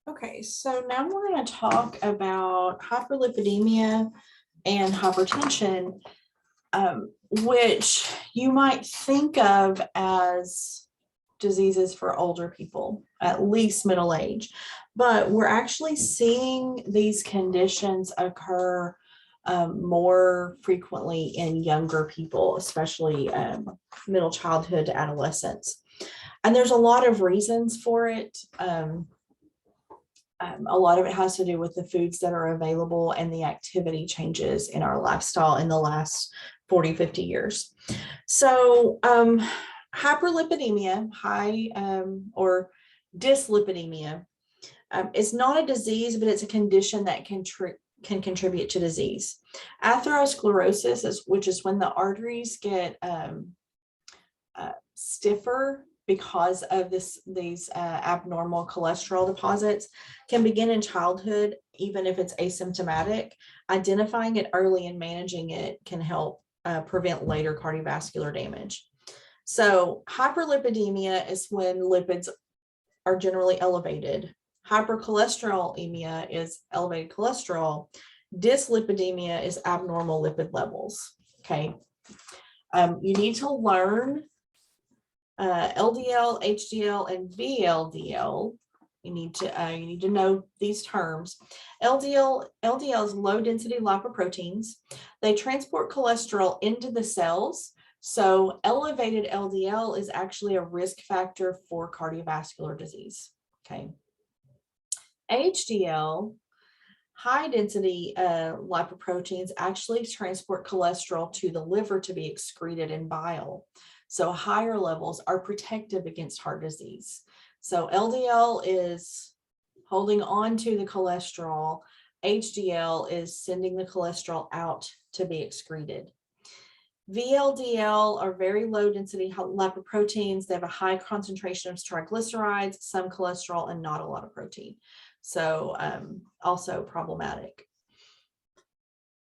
Okay, so now we're going to talk about hyperlipidemia and hypertension, which you might think of as diseases for older people, at least middle age. But we're actually seeing these conditions occur more frequently in younger people, especially middle childhood to adolescence. And there's a lot of reasons for it. A lot of it has to do with the foods that are available and the activity changes in our lifestyle in the last 40, 50 years. So hyperlipidemia, or dyslipidemia, is not a disease, but it's a condition that can contribute to disease. Atherosclerosis, which is when the arteries get stiffer because of these abnormal cholesterol deposits, can begin in childhood, even if it's asymptomatic. Identifying it early and managing it can help prevent later cardiovascular damage. So hyperlipidemia is when lipids are generally elevated. Hypercholesterolemia is elevated cholesterol. Dyslipidemia is abnormal lipid levels. Okay. You need to learn LDL, HDL, and VLDL. You need to know these terms. LDL is low density lipoproteins. They transport cholesterol into the cells. So elevated LDL is actually a risk factor for cardiovascular disease. Okay. HDL, high density lipoproteins, actually transport cholesterol to the liver to be excreted in bile. So higher levels are protective against heart disease. So LDL is holding on to the cholesterol. HDL is sending the cholesterol out to be excreted. VLDL are very low density lipoproteins. They have a high concentration of triglycerides, some cholesterol, and not a lot of protein. So also problematic.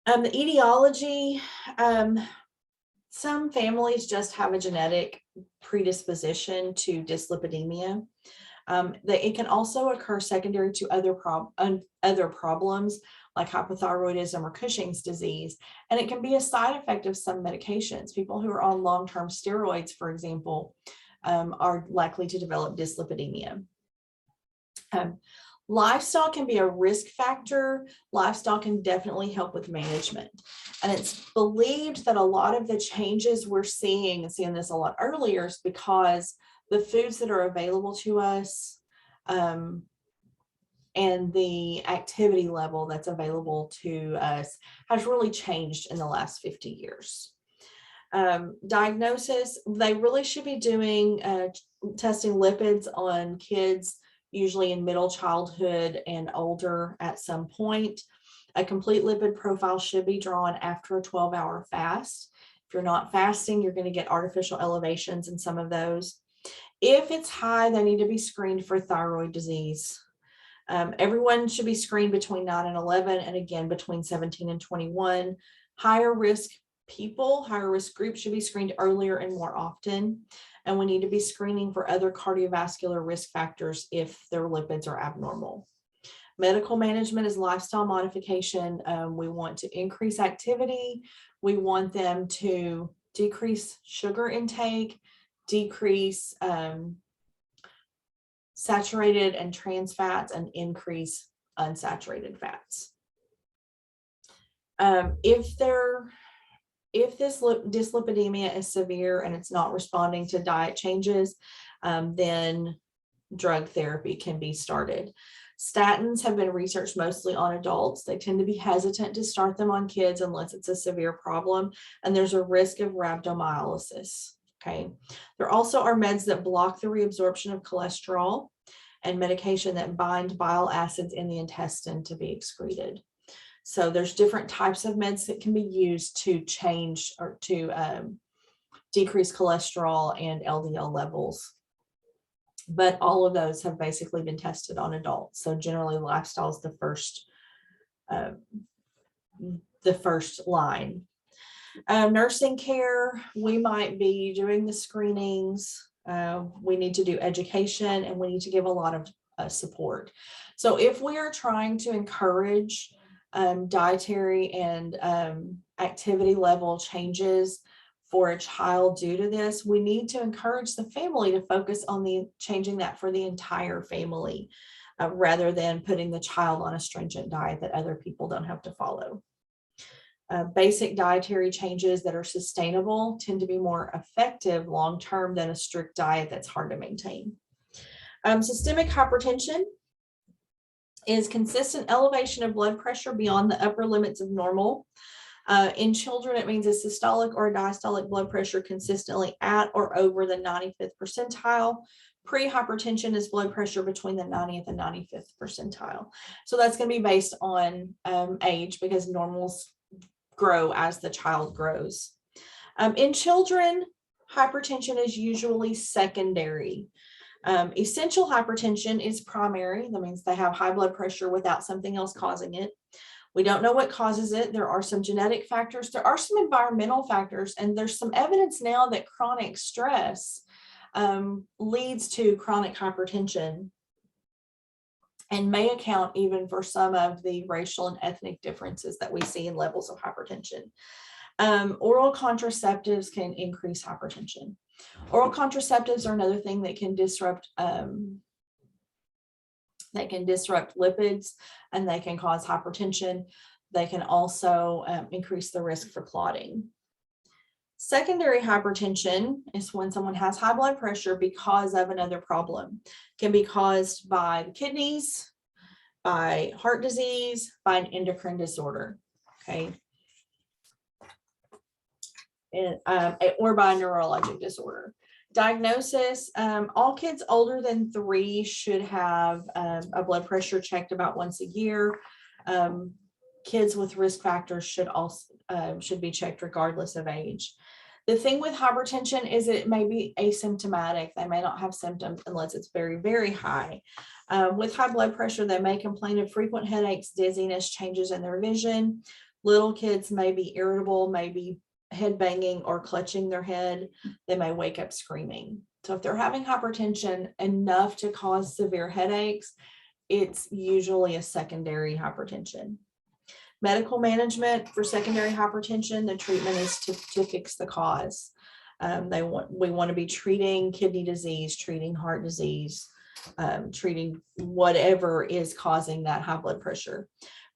The etiology, some families just have a genetic predisposition to dyslipidemia. It can also occur secondary to other problems like hypothyroidism or Cushing's disease, and it can be a side effect of some medications. People who are on long-term steroids, for example, are likely to develop dyslipidemia. Lifestyle can be a risk factor. Lifestyle can definitely help with management. And it's believed that a lot of the changes we're seeing, and seeing this a lot earlier, is because the foods that are available to us and the activity level that's available to us has really changed in the last 50 years. Diagnosis, they really should be doing testing lipids on kids usually in middle childhood and older at some point. A complete lipid profile should be drawn after a 12-hour fast. If you're not fasting, you're going to get artificial elevations in some of those. If it's high, they need to be screened for thyroid disease. Everyone should be screened between 9 and 11, and again, between 17 and 21. Higher risk people, higher risk groups should be screened earlier and more often. And we need to be screening for other cardiovascular risk factors if their lipids are abnormal. Medical management is lifestyle modification. We want to increase activity. We want them to decrease sugar intake, decrease saturated and trans fats, and increase unsaturated fats. If this dyslipidemia is severe and it's not responding to diet changes, then drug therapy can be started. Statins have been researched mostly on adults. They tend to be hesitant to start them on kids unless it's a severe problem, and there's a risk of rhabdomyolysis. Okay. There also are meds that block the reabsorption of cholesterol and medication that bind bile acids in the intestine to be excreted. So there's different types of meds that can be used to change or to decrease cholesterol and LDL levels. But all of those have basically been tested on adults. So generally lifestyle is the first line. Nursing care, we might be doing the screenings. We need to do education, and we need to give a lot of support. So if we are trying to encourage dietary and activity level changes for a child due to this, we need to encourage the family to focus on changing that for the entire family, rather than putting the child on a stringent diet that other people don't have to follow. Basic dietary changes that are sustainable tend to be more effective long-term than a strict diet that's hard to maintain. Systemic hypertension is consistent elevation of blood pressure beyond the upper limits of normal. In children, it means a systolic or a diastolic blood pressure consistently at or over the 95th percentile. Pre-hypertension is blood pressure between the 90th and 95th percentile. So that's going to be based on age, because normals grow as the child grows. In children, hypertension is usually secondary. Essential hypertension is primary. That means they have high blood pressure without something else causing it. We don't know what causes it. There are some genetic factors. There are some environmental factors, and there's some evidence now that chronic stress leads to chronic hypertension and may account even for some of the racial and ethnic differences that we see in levels of hypertension. Oral contraceptives can increase hypertension. Oral contraceptives are another thing that can disrupt lipids, and they can cause hypertension. They can also increase the risk for clotting. Secondary hypertension is when someone has high blood pressure because of another problem. It can be caused by the kidneys, by heart disease, by an endocrine disorder, okay, or by a neurologic disorder. Diagnosis, all kids older than 3 should have a blood pressure checked about once a year. Kids with risk factors should be checked regardless of age. The thing with hypertension is it may be asymptomatic. They may not have symptoms unless it's very, very high. With high blood pressure, they may complain of frequent headaches, dizziness, changes in their vision. Little kids may be irritable, maybe head banging or clutching their head. They may wake up screaming. So if they're having hypertension enough to cause severe headaches, it's usually a secondary hypertension. Medical management for secondary hypertension, the treatment is to fix the cause. We want to be treating kidney disease, treating heart disease, treating whatever is causing that high blood pressure.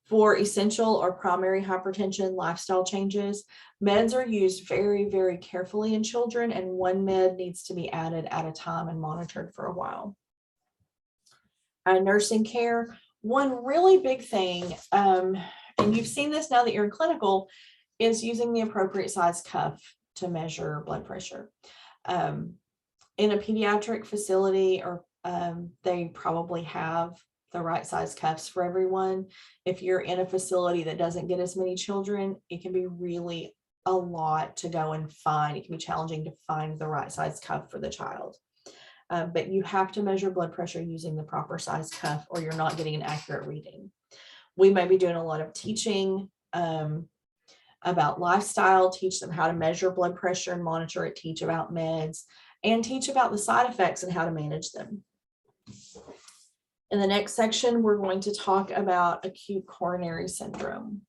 For essential or primary hypertension, lifestyle changes, meds are used very, very carefully in children, and one med needs to be added at a time and monitored for a while. Nursing care, one really big thing, and you've seen this now that you're in clinical, is using the appropriate size cuff to measure blood pressure. In a pediatric facility, or they probably have the right size cuffs for everyone. If you're in a facility that doesn't get as many children, it can be really a lot to go and find. It can be challenging to find the right size cuff for the child. But you have to measure blood pressure using the proper size cuff, or you're not getting an accurate reading. We may be doing a lot of teaching about lifestyle, teach them how to measure blood pressure and monitor it, teach about meds, and teach about the side effects and how to manage them. In the next section, we're going to talk about acute coronary syndrome.